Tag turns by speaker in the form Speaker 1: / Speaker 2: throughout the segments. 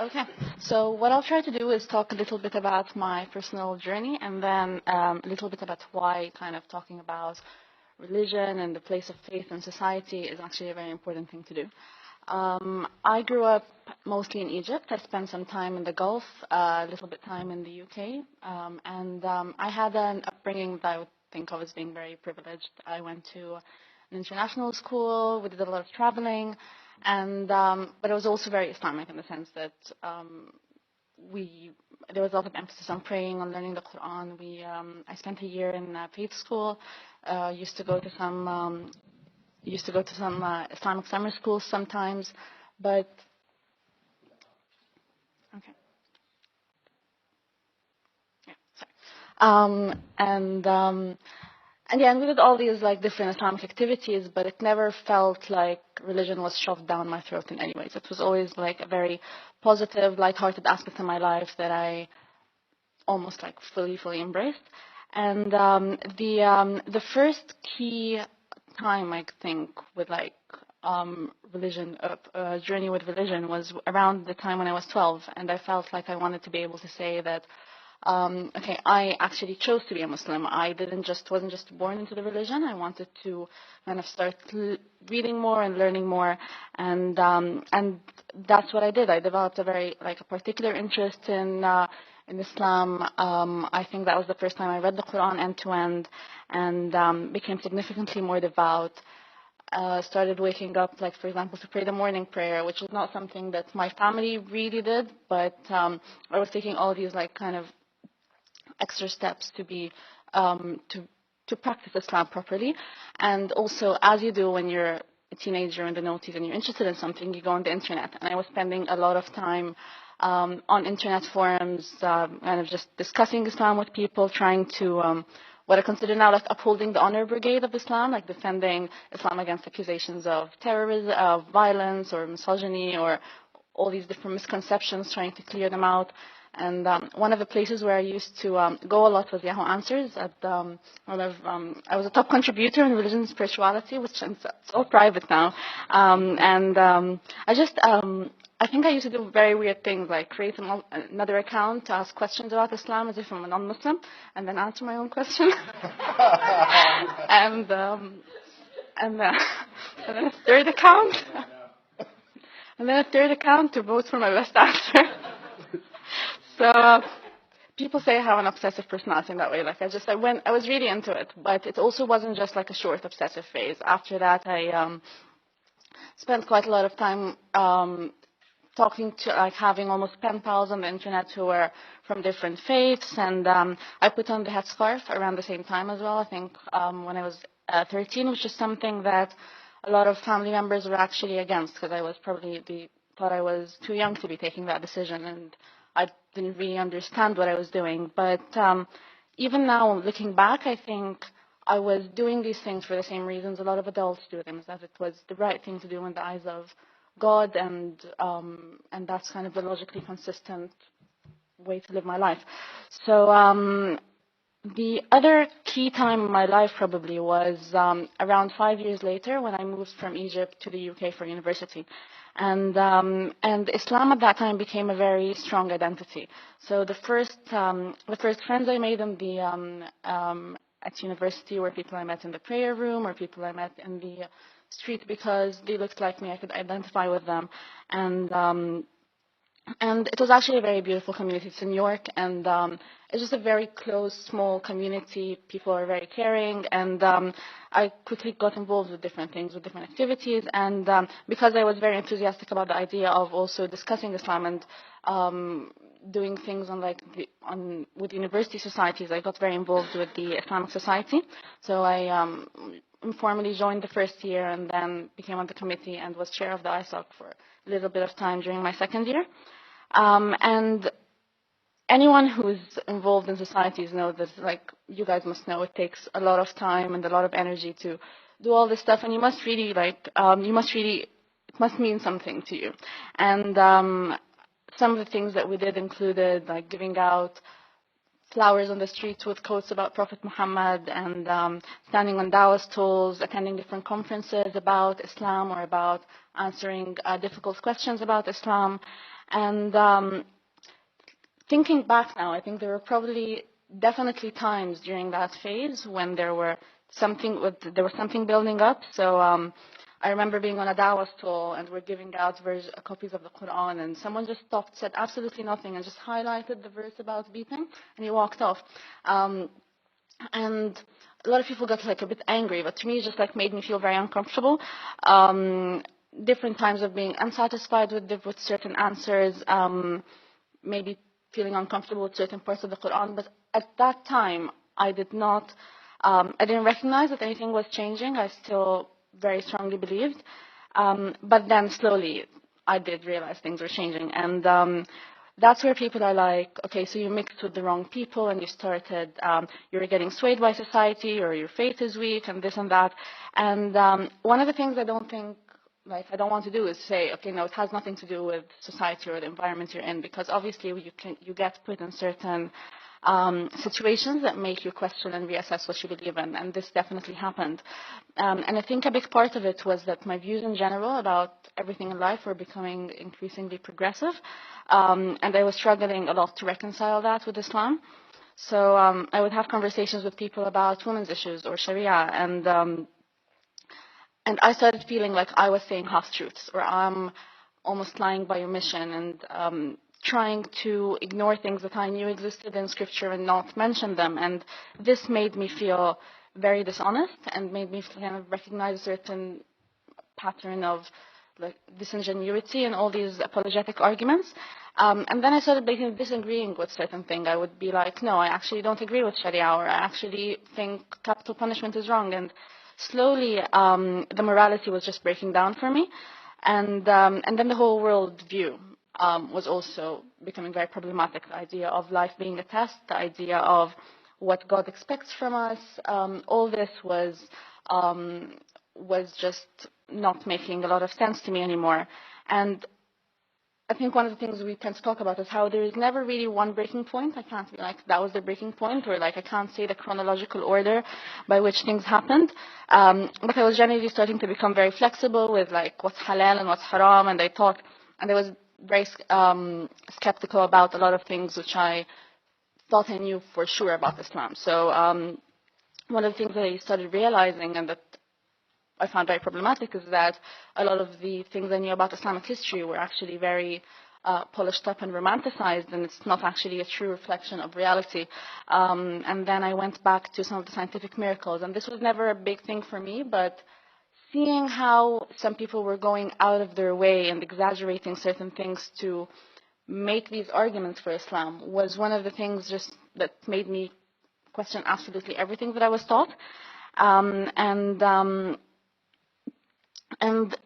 Speaker 1: Okay, so what I'll try to do is talk a little bit about my personal journey and then a little bit about why kind of talking about religion and the place of faith in society is actually a very important thing to do. I grew up mostly in Egypt. I spent some time in the Gulf, a little bit time in the UK, and I had an upbringing that I would think of as being very privileged. I went to an international school. We did a lot of traveling, and but it was also very Islamic in the sense that we there was a lot of emphasis on praying, on learning the Quran. I spent a year in faith school. Used to go to some Islamic summer schools sometimes, but okay. Yeah, sorry. And yeah, and we did all these like different Islamic activities, but it never felt like religion was shoved down my throat in any ways. It was always like a very positive, light-hearted aspect of my life that I almost like fully embraced. And the first key time I think with like religion, journey with religion was around the time when I was 12, and I felt like I wanted to be able to say that okay, I actually chose to be a Muslim. I wasn't just born into the religion. I wanted to kind of start reading more and learning more, and that's what I did. I developed a particular interest in Islam. I think that was the first time I read the Quran end to end, and became significantly more devout. Started waking up, like for example, to pray the morning prayer, which is not something that my family really did, but I was taking all these like kind of extra steps to be to practice Islam properly. And also, as you do when you're a teenager in the noughties and you're interested in something, you go on the internet. And I was spending a lot of time on internet forums, kind of just discussing Islam with people, trying to what I consider now like upholding the honor brigade of Islam, like defending Islam against accusations of terrorism, of violence, or misogyny, or all these different misconceptions, trying to clear them out. And one of the places where I used to go a lot was Yahoo Answers. I was a top contributor in religion and spirituality, which it's all private now. I think I used to do very weird things, like create another account to ask questions about Islam as if I'm a non-Muslim, and then answer my own question. and then a third account, to vote for my best answer. So people say I have an obsessive personality in that way. Like I was really into it, but it also wasn't just like a short obsessive phase. After that, I spent quite a lot of time talking to, like having almost pen pals on the internet who were from different faiths, and I put on the headscarf around the same time as well. I think when I was 13, which is something that a lot of family members were actually against, because I was thought I was too young to be taking that decision, and I didn't really understand what I was doing. But even now, looking back, I think I was doing these things for the same reasons a lot of adults do them, is that it was the right thing to do in the eyes of God, and that's kind of the logically consistent way to live my life. So the other key time in my life probably was around 5 years later when I moved from Egypt to the UK for university. And Islam at that time became a very strong identity. So the first friends I made in the at university were people I met in the prayer room, or people I met in the street because they looked like me. I could identify with them, and it was actually a very beautiful community. It's in New York, and it's just a very close, small community. People are very caring, and I quickly got involved with different things, with different activities, and because I was very enthusiastic about the idea of also discussing Islam and doing things with university societies, I got very involved with the Islamic Society. So I informally joined the first year, and then became on the committee and was chair of the ISOC for a little bit of time during my second year. And anyone who's involved in societies knows that, like you guys must know, it takes a lot of time and a lot of energy to do all this stuff, and you must really it must mean something to you. And some of the things that we did included like giving out flowers on the streets with quotes about Prophet Muhammad, and standing on dawah stalls, attending different conferences about Islam or about answering difficult questions about Islam. And thinking back now, I think there were probably definitely times during that phase when there was something building up. So I remember being on a dawah stall and we're giving out copies of the Quran, and someone just stopped, said absolutely nothing, and just highlighted the verse about beating, and he walked off. And a lot of people got like a bit angry, but to me it just like made me feel very uncomfortable. Different times of being unsatisfied with certain answers, maybe feeling uncomfortable with certain parts of the Quran. But at that time, I didn't recognize that anything was changing. I still very strongly believed. But then slowly, I did realize things were changing. And that's where people are like, okay, so you mixed with the wrong people and you started, you're getting swayed by society, or your faith is weak and this and that. And one of the things I don't want to do is say, okay, no, it has nothing to do with society or the environment you're in, because obviously you get put in certain situations that make you question and reassess what you believe in, and this definitely happened. And I think a big part of it was that my views in general about everything in life were becoming increasingly progressive, and I was struggling a lot to reconcile that with Islam. So I would have conversations with people about women's issues or Sharia, and I started feeling like I was saying half-truths, or I'm almost lying by omission, and trying to ignore things that I knew existed in scripture and not mention them. And this made me feel very dishonest and made me kind of recognize a certain pattern of like disingenuity and all these apologetic arguments. And then I started basically disagreeing with certain things. I would be like, no, I actually don't agree with Sharia, or I actually think capital punishment is wrong. And slowly, the morality was just breaking down for me. And then the whole world view was also becoming very problematic. The idea of life being a test, the idea of what God expects from us, all this was just not making a lot of sense to me anymore. And I think one of the things we tend to talk about is how there is never really one breaking point. I can't be like, that was the breaking point, or like I can't say the chronological order by which things happened. But I was generally starting to become very flexible with like what's halal and what's haram, and I was very skeptical about a lot of things which I thought I knew for sure about Islam. So one of the things that I started realizing, and that I found very problematic, is that a lot of the things I knew about Islamic history were actually very polished up and romanticized, and it's not actually a true reflection of reality. And then I went back to some of the scientific miracles, and this was never a big thing for me, but seeing how some people were going out of their way and exaggerating certain things to make these arguments for Islam was one of the things just that made me question absolutely everything that I was taught. And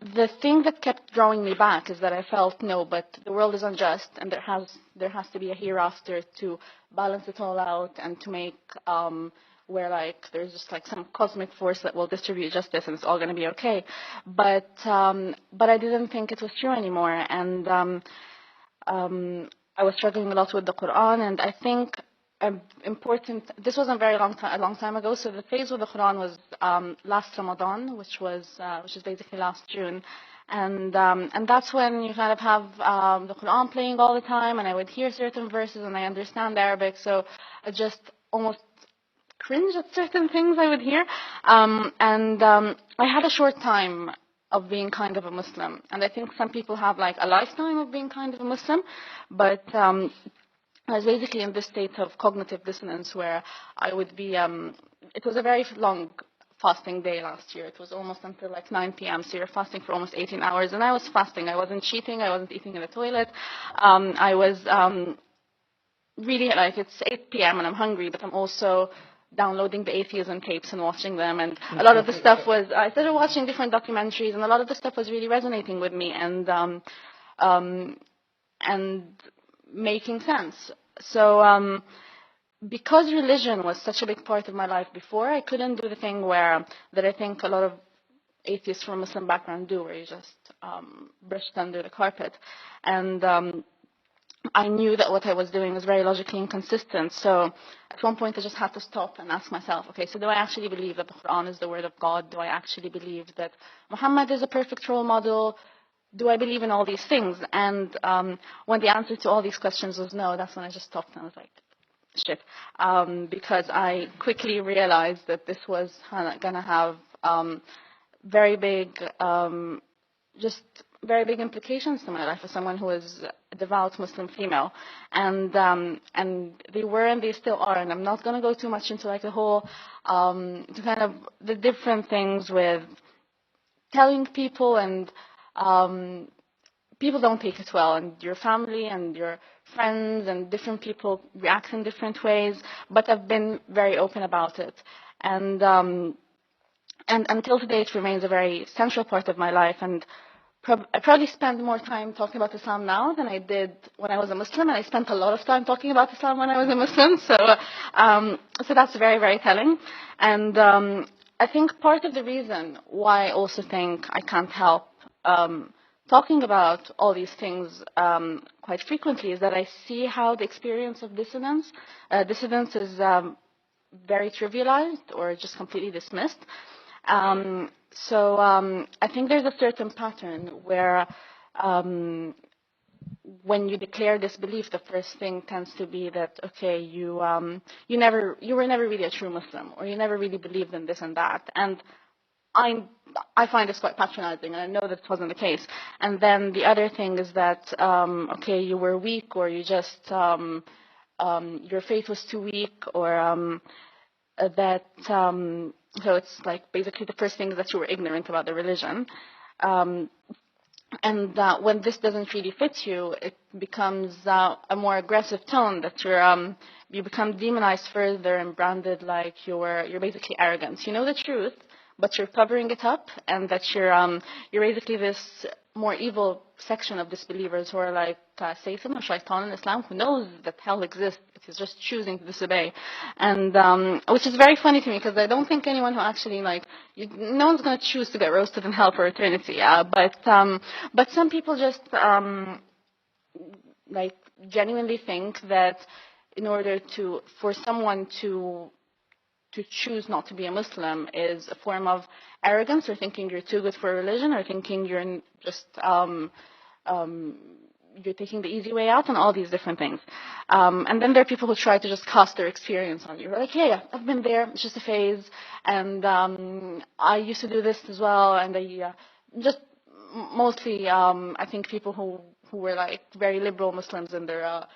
Speaker 1: the thing that kept drawing me back is that I felt, no, but the world is unjust, and there has to be a hereafter to balance it all out, and to make where like there's just like some cosmic force that will distribute justice and it's all going to be okay. But I didn't think it was true anymore, and I was struggling a lot with the Quran, and I think important. This wasn't a long time ago. So the phase with the Quran was last Ramadan, which is basically last June, and that's when you kind of have the Quran playing all the time, and I would hear certain verses, and I understand Arabic, so I just almost cringe at certain things I would hear, and I had a short time of being kind of a Muslim, and I think some people have like a lifetime of being kind of a Muslim, but I was basically in this state of cognitive dissonance where I would be, it was a very long fasting day last year. It was almost until like 9 p.m. So you're fasting for almost 18 hours. And I was fasting. I wasn't cheating. I wasn't eating in the toilet. I was really like, it's 8 p.m. and I'm hungry, but I'm also downloading the atheism tapes and watching them. And a lot of the stuff was, I started watching different documentaries, and a lot of the stuff was really resonating with me and making sense. So because religion was such a big part of my life before, I couldn't do the thing that I think a lot of atheists from a Muslim background do, where you just brush it under the carpet. And I knew that what I was doing was very logically inconsistent. So at one point I just had to stop and ask myself, okay, so do I actually believe that the Quran is the word of God? Do I actually believe that Muhammad is a perfect role model? Do I believe in all these things? And when the answer to all these questions was no, that's when I just stopped and I was like, shit. Because I quickly realized that this was going to have very big, just very big implications to my life as someone who is a devout Muslim female, and they were and they still are. And I'm not going to go too much into like the whole, to kind of the different things with telling people, and people don't take it well, and your family and your friends and different people react in different ways. But I've been very open about it, and until today, it remains a very central part of my life. And I probably spend more time talking about Islam now than I did when I was a Muslim, and I spent a lot of time talking about Islam when I was a Muslim. So that's very, very telling. And I think part of the reason why I also think I can't help talking about all these things quite frequently is that I see how the experience of dissidence is very trivialized or just completely dismissed. So I think there's a certain pattern where when you declare this belief, the first thing tends to be that, okay, you were never really a true Muslim, or you never really believed in this and that. And I find this quite patronizing, and I know that it wasn't the case. And then the other thing is that, okay, you were weak, or you just, your faith was too weak, or that, so it's like basically the first thing is that you were ignorant about the religion. And when this doesn't really fit you, it becomes a more aggressive tone, that you become demonized further and branded like you're basically arrogant. You know the truth, but you're covering it up, and that you're basically this more evil section of disbelievers who are like Satan or Shaitan in Islam, who knows that hell exists, but he's just choosing to disobey. And which is very funny to me, because I don't think anyone who actually no one's going to choose to get roasted in hell for eternity. But some people just genuinely think that in order for someone to choose not to be a Muslim is a form of arrogance, or thinking you're too good for a religion, or thinking you're just you're taking the easy way out, and all these different things. And then there are people who try to just cast their experience on you. Like, yeah, I've been there, it's just a phase, and I used to do this as well, and I just mostly I think people who were like very liberal Muslims in their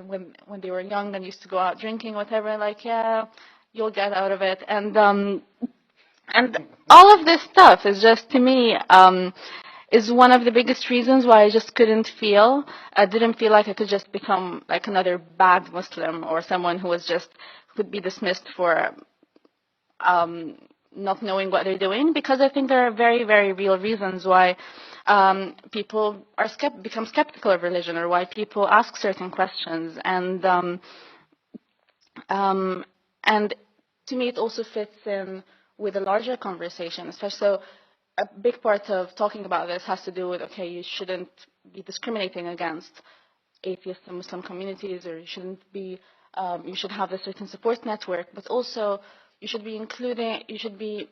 Speaker 1: when they were young and used to go out drinking, whatever, like, yeah, you'll get out of it. And all of this stuff is just, to me, is one of the biggest reasons why I just didn't feel like I could just become like another bad Muslim, or someone who could be dismissed for not knowing what they're doing, because I think there are very, very real reasons why people become skeptical of religion, or why people ask certain questions. And to me, it also fits in with a larger conversation, especially. So a big part of talking about this has to do with, okay, you shouldn't be discriminating against atheist and Muslim communities, or you should have a certain support network, but also you should be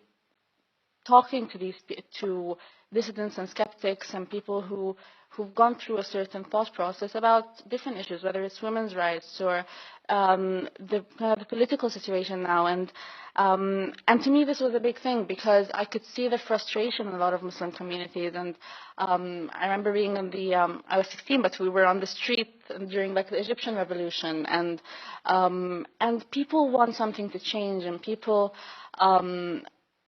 Speaker 1: talking to dissidents and skeptics and people who've gone through a certain thought process about different issues, whether it's women's rights or the political situation now. And to me, this was a big thing, because I could see the frustration in a lot of Muslim communities. And I remember being I was 16, but we were on the street during like the Egyptian revolution, and people want something to change, and people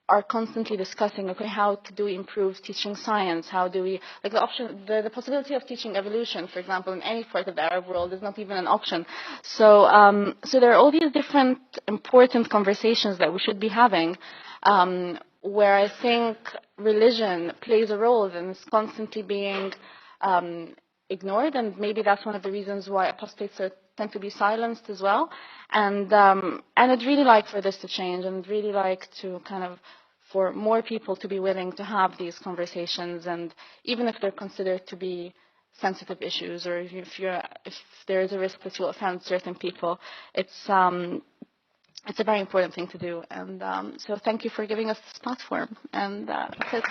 Speaker 1: are constantly discussing, okay, how do we improve teaching science? How do we, like, the possibility of teaching evolution, for example, in any part of the Arab world is not even an option. So there are all these different important conversations that we should be having, where I think religion plays a role and is constantly being ignored, and maybe that's one of the reasons why apostates tend to be silenced as well. And I'd really like for this to change, and I'd really like to for more people to be willing to have these conversations, and even if they're considered to be sensitive issues, or if there is a risk that you'll offend certain people, it's a very important thing to do. And so thank you for giving us this platform. And that's it.